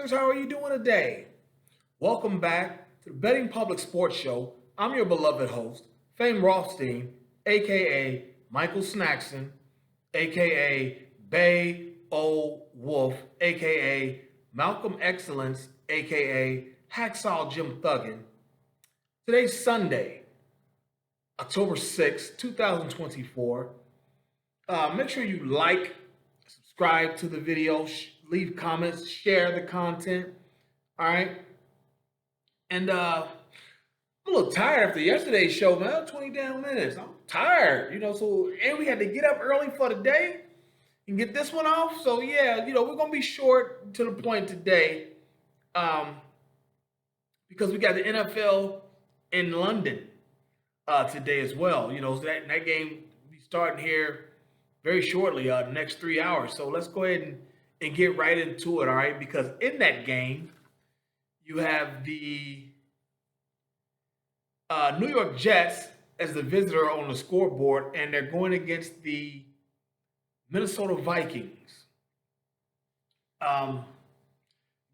betters, how are you doing today? Welcome back to the Betting Public Sports Show. I'm your beloved host, Fame Rothstein, aka Michael Snackson, aka Bay O Wolf, aka Malcolm Excellence, aka Hacksaw Jim Thuggin. Today's Sunday, October 6th, 2024. Make sure you like, subscribe to the video, leave comments, share the content. All right. And I'm a little tired after yesterday's show, man. 20 damn minutes. I'm tired, so and we had to get up early for the day and get this one off. So yeah, we're gonna be short to the point today. Um, because we got the NFL in London today as well. So that game will be starting here very shortly, the next 3 hours. So let's go ahead and get right into it, all right? Because in that game, you have the New York Jets as the visitor on the scoreboard, and they're going against the Minnesota Vikings.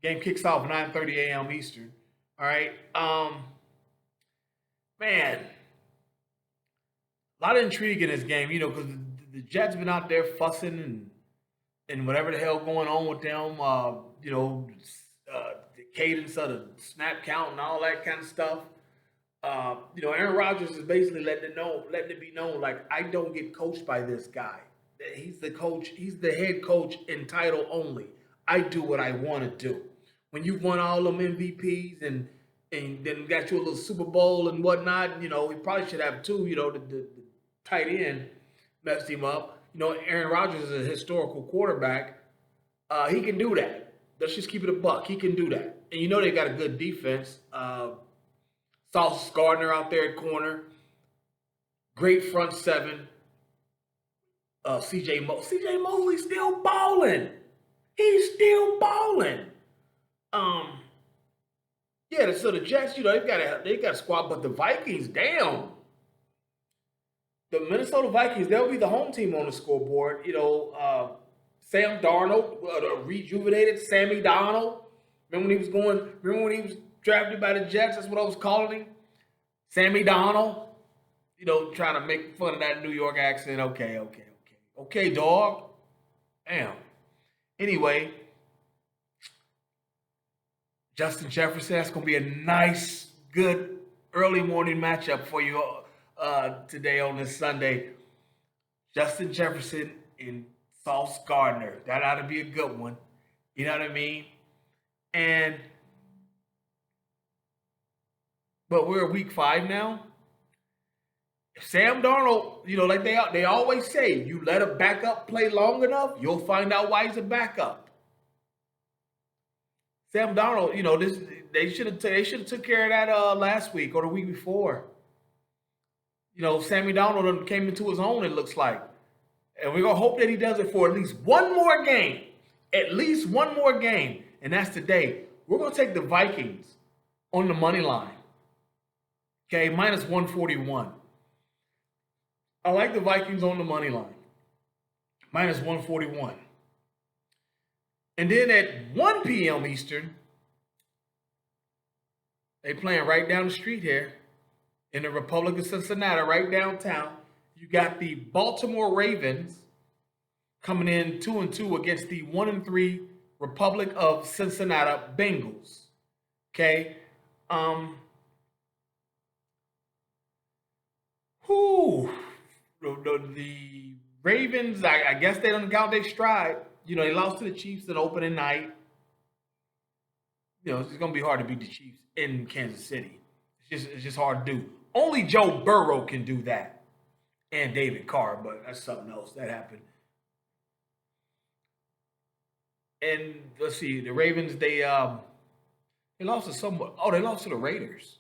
Game kicks off 9:30 a.m. Eastern. All right. Man, a lot of intrigue in this game, because the Jets been out there fussing and whatever the hell going on with them, the cadence of the snap count and all that kind of stuff. Aaron Rodgers is basically letting it be known, like, I don't get coached by this guy. He's the coach. He's the head coach in title only. I do what I want to do. When you've won all them MVPs and then got you a little Super Bowl and whatnot, he probably should have two. The tight end messed him up. Aaron Rodgers is a historical quarterback. He can do that. Let's just keep it a buck. He can do that. And they got a good defense. Sauce Gardner out there at corner. Great front seven. CJ Mosley still balling. He's still balling. Yeah, so the Jets, they got a squad, but the Vikings, damn. The Minnesota Vikings, they'll be the home team on the scoreboard. Sam Darnold, the rejuvenated Sammy Darnold. Remember when he was drafted by the Jets? That's what I was calling him. Sammy Darnold. Trying to make fun of that New York accent. Okay, dog. Damn. Anyway, Justin Jefferson, that's going to be a nice, good early morning matchup for you today on this Sunday. Justin Jefferson and Sauce Gardner. That ought to be a good one. You know what I mean? But we're week 5 now. If Sam Darnold, like they always say, you let a backup play long enough, you'll find out why he's a backup. Sam Darnold, they should have took care of that last week or the week before. Sammy Darnold came into his own, it looks like. And we're going to hope that he does it for at least one more game. At least one more game. And that's today. We're going to take the Vikings on the money line. Okay, minus 141. I like the Vikings on the money line. Minus 141. And then at 1 p.m. Eastern, they playing right down the street here in the Republic of Cincinnati, right downtown. You got the Baltimore Ravens coming in 2-2 against the 1-3 Republic of Cincinnati Bengals. Okay. The Ravens, I guess they don't count their stride. They lost to the Chiefs on opening night. It's going to be hard to beat the Chiefs in Kansas City. It's just hard to do. Only Joe Burrow can do that. And David Carr, but that's something else that happened. And let's see, the Ravens, they lost to someone. Oh, they lost to the Raiders.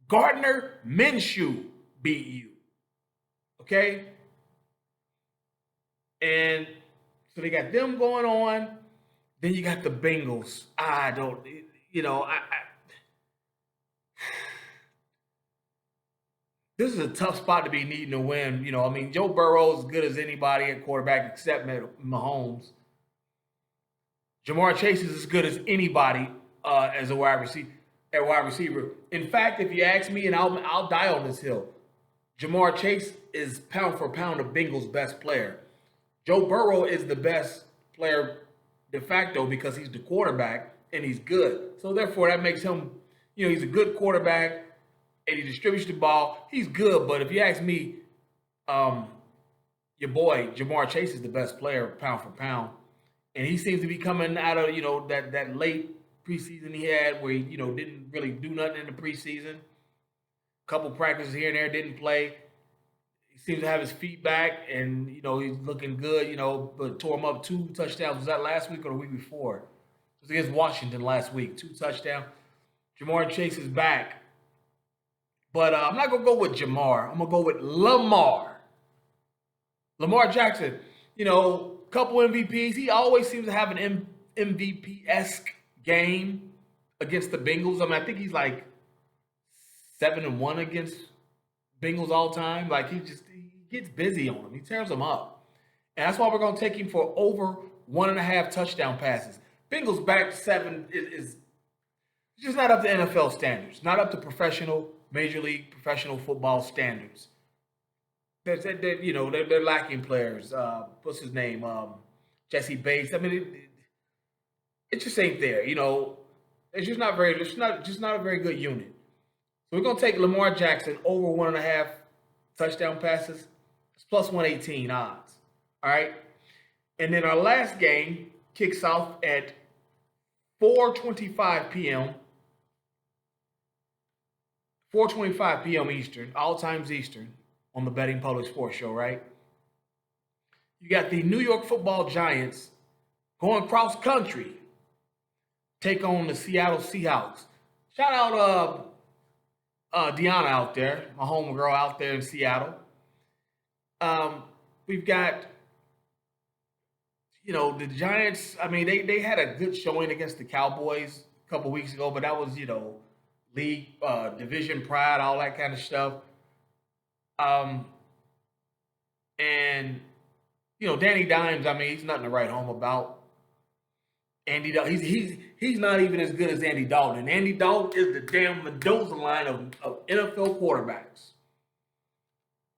Gardner Minshew beat you. Okay? And so they got them going on. Then you got the Bengals. This is a tough spot to be needing to win. Joe Burrow is as good as anybody at quarterback except Mahomes. Jamar Chase is as good as anybody as a wide receiver. At wide receiver. In fact, if you ask me, and I'll die on this hill, Jamar Chase is pound for pound the Bengals' best player. Joe Burrow is the best player de facto because he's the quarterback and he's good. So therefore, that makes him, he's a good quarterback and he distributes the ball. He's good, but if you ask me, your boy Jamar Chase is the best player pound for pound, and he seems to be coming out of that late preseason he had where he didn't really do nothing in the preseason. Couple practices here and there, didn't play. He seems to have his feet back, and he's looking good. But tore him up 2 touchdowns. Was that last week or the week before? It was against Washington last week. 2 touchdowns. Jamar Chase is back, but I'm not gonna go with Jamar. I'm gonna go with Lamar. Lamar Jackson. Couple MVPs. He always seems to have an MVP-esque game against the Bengals. I think he's like 7-1 against Bengals all time. Like he gets busy on them. He tears them up. And that's why we're gonna take him for over 1.5 touchdown passes. Bengals back 7 is just not up to NFL standards, not up to professional, major league professional football standards. They're lacking players. What's his name? Jesse Bates. It just ain't there. It's just not very. It's not a very good unit. So we're gonna take Lamar Jackson over 1.5 touchdown passes. It's plus 118 odds. All right. And then our last game kicks off at 4:25 p.m. 4:25 p.m. Eastern, all times Eastern, on the Betting Public Sports Show, right? You got the New York Football Giants going cross country, take on the Seattle Seahawks. Shout out Deanna out there, my homegirl out there in Seattle. We've got, the Giants. They had a good showing against the Cowboys a couple weeks ago, but that was, league, division pride, all that kind of stuff. And Danny Dimes, he's nothing to write home about. Andy Dalton, he's not even as good as Andy Dalton. And Andy Dalton is the damn Mendoza line of NFL quarterbacks.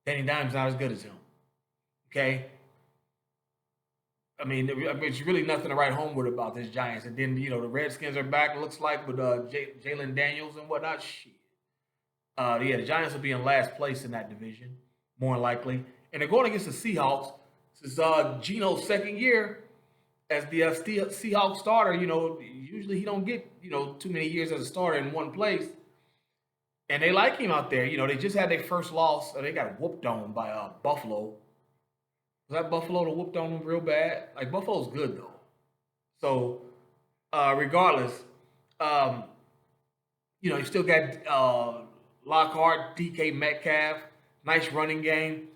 Danny Dimes not as good as him. Okay? It's really nothing to write home with about this Giants. And then, the Redskins are back, it looks like, with Jalen Daniels and whatnot. Shit. The Giants will be in last place in that division, more likely. And they're going against the Seahawks. This is Geno's second year as the Seahawks starter. Usually he don't get, too many years as a starter in one place. And they like him out there. They just had their first loss. They got whooped on by Buffalo. Was that Buffalo that whooped on them real bad? Like, Buffalo's good, though. So, regardless, you still got Lockhart, DK Metcalf, nice running game,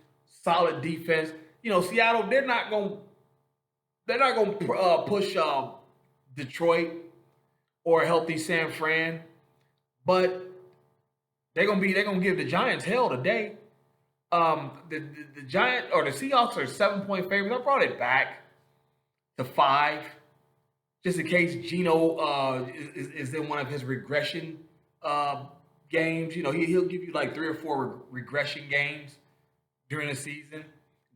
solid defense. Seattle, they're not gonna push Detroit or a healthy San Fran, but they're gonna give the Giants hell today. The Giant or the Seahawks are 7-point favorites. I brought it back to 5, just in case Geno is in one of his regression games. He'll give you like 3 or 4 regression games during the season.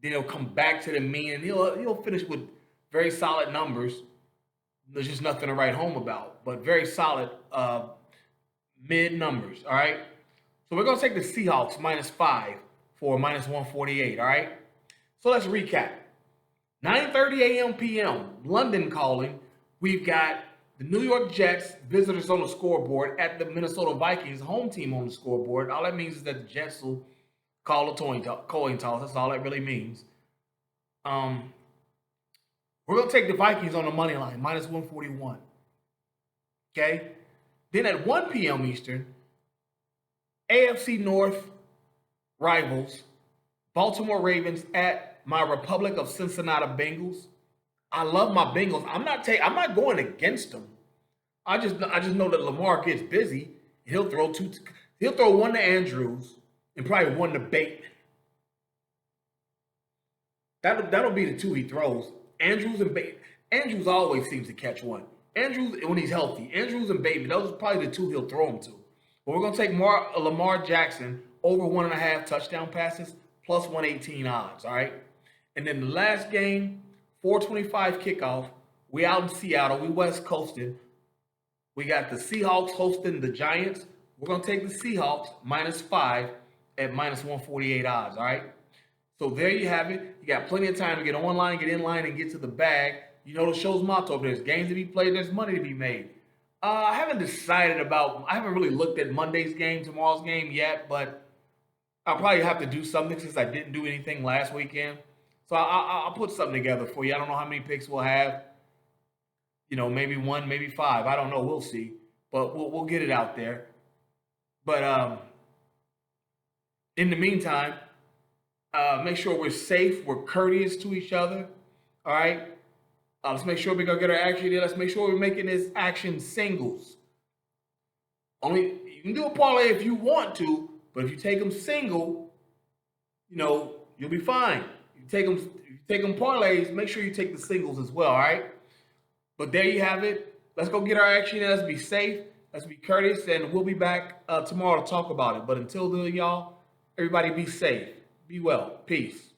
Then he'll come back to the mean, and he'll finish with very solid numbers. There's just nothing to write home about, but very solid mid numbers. All right. So we're gonna take the Seahawks -5 for -148. All right. So let's recap. 9:30 a.m. p.m. London calling. We've got the New York Jets visitors on the scoreboard at the Minnesota Vikings home team on the scoreboard. All that means is that the Jets will call a coin toss. That's all that really means. We're going to take the Vikings on the money line, -141. Okay? Then at 1 p.m. Eastern, AFC North rivals, Baltimore Ravens at my Republic of Cincinnati Bengals. I love my Bengals. I'm not going against them. I just know that Lamar gets busy. He'll throw one to Andrews and probably one to Bateman. That'll be the 2 he throws. Andrews and Bateman. Andrews always seems to catch one. Andrews, when he's healthy, Andrews and Bateman, those are probably the two he'll throw him to. But we're going to take Lamar Jackson over 1.5 touchdown passes plus 118 odds, all right? And then the last game, 4:25 kickoff. We out in Seattle. We West Coasted. We got the Seahawks hosting the Giants. We're going to take the Seahawks -5 at -148 odds, all right? So there you have it. You got plenty of time to get online, get in line, and get to the bag. You know the show's motto: if there's games to be played, there's money to be made. I haven't decided I haven't really looked at Monday's game, tomorrow's game yet, but I'll probably have to do something since I didn't do anything last weekend. So I'll put something together for you. I don't know how many picks we'll have. You know, maybe 1, maybe 5. I don't know. We'll see. But we'll get it out there. But in the meantime, make sure we're safe, we're courteous to each other. All right. Let's make sure we're gonna get our action in. Let's make sure we're making this action singles. Only you can do a parlay if you want to, but if you take them single, you know you'll be fine. You take them parlays. Make sure you take the singles as well. All right. But there you have it. Let's go get our action in. Let's be safe. Let's be courteous, and we'll be back tomorrow to talk about it. But until then, y'all, everybody be safe. Be well. Peace.